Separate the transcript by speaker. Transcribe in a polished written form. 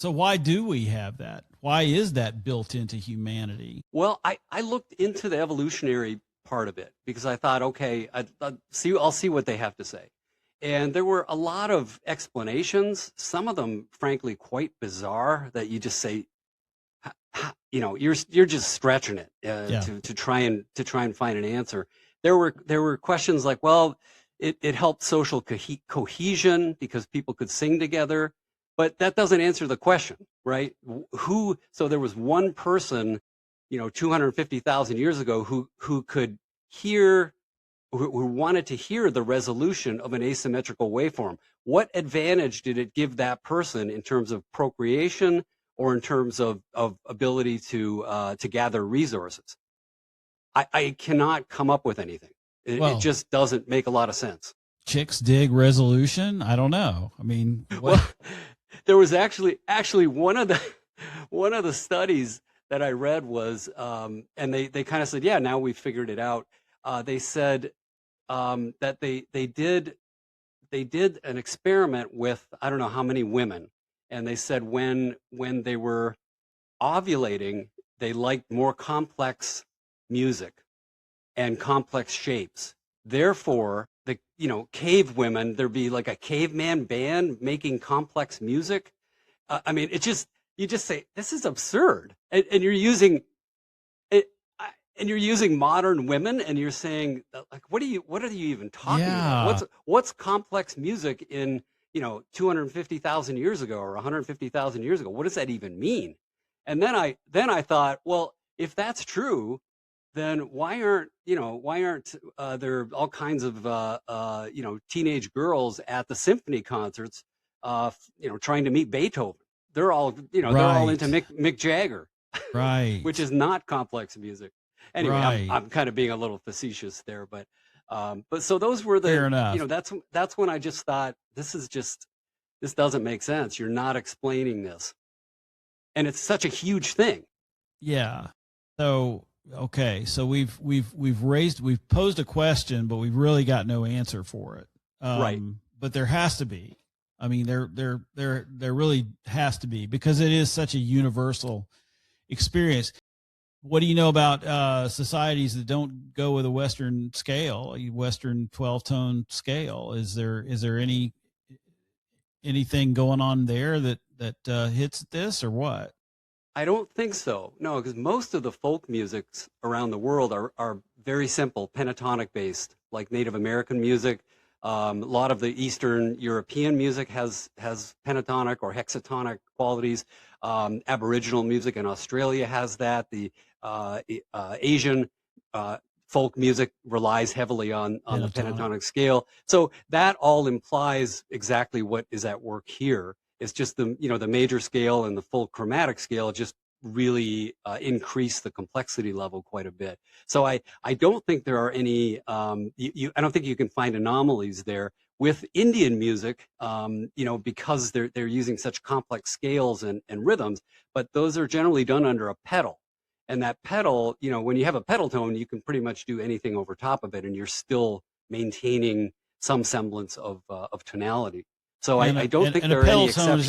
Speaker 1: So why do we have that? Why is that built into humanity?
Speaker 2: Well, I looked into the evolutionary part of it because I thought, okay, I'll see what they have to say. And there were a lot of explanations, some of them, frankly, quite bizarre that you just say, you're just stretching it
Speaker 1: Yeah.
Speaker 2: to try and find an answer. There were questions like, well, it helped social cohesion because people could sing together, but that doesn't answer the question, right? Who? So there was one person, 250,000 years ago who could hear, who wanted to hear the resolution of an asymmetrical waveform. What advantage did it give that person in terms of procreation or in terms of ability to gather resources? I cannot come up with anything. It
Speaker 1: Well,
Speaker 2: just doesn't make a lot of sense.
Speaker 1: chicks dig resolution. I don't know. I mean, what?
Speaker 2: Well, there was actually one of the studies that I read was, and they kind of said, yeah, now we figured it out. They said that they did an experiment with I don't know how many women, and they said when they were ovulating, they liked more complex music and complex shapes. Therefore, the cave women, there'd be like a caveman band making complex music. I mean, it just you just say this is absurd, and you're using it, and you're using modern women, and you're saying like, what are you even talking about?
Speaker 1: Yeah.
Speaker 2: What's complex music in 250,000 years ago or 150,000 years ago? What does that even mean? And then I thought, well, if that's true, then why aren't there all kinds of teenage girls at the symphony concerts trying to meet Beethoven? They're all into
Speaker 1: Right.
Speaker 2: Mick Jagger, which
Speaker 1: Right.
Speaker 2: is not complex music. Anyway,
Speaker 1: Right.
Speaker 2: I'm kind of being a little facetious there, but so those were
Speaker 1: Fair enough.
Speaker 2: that's when I just thought this doesn't make sense. You're not explaining this, and it's such a huge thing.
Speaker 1: Yeah. So okay. So we've posed a question, but we've really got no answer for it.
Speaker 2: Right.
Speaker 1: But there has to be. I mean, there really has to be because it is such a universal experience. What do you know about societies that don't go with a Western scale, a Western 12-tone scale? Is there anything going on there that hits this or what?
Speaker 2: I don't think so. No, because most of the folk musics around the world are very simple, pentatonic based, like Native American music. A lot of the Eastern European music has pentatonic or hexatonic qualities. Aboriginal music in Australia has that. The Asian uh, folk music relies heavily on the
Speaker 1: Pentatonic.
Speaker 2: pentatonic scale. So that all implies exactly what is at work here. It's just the major scale and the full chromatic scale just really increase the complexity level quite a bit. So I don't think there are any I don't think you can find anomalies there with Indian music, because they're using such complex scales and rhythms, but those are generally done under a pedal. And that pedal, when you have a pedal tone, you can pretty much do anything over top of it, and you're still maintaining some semblance of tonality. So
Speaker 1: And
Speaker 2: I
Speaker 1: a,
Speaker 2: don't
Speaker 1: and,
Speaker 2: think
Speaker 1: and a
Speaker 2: there are any
Speaker 1: pedal tone is
Speaker 2: exceptions.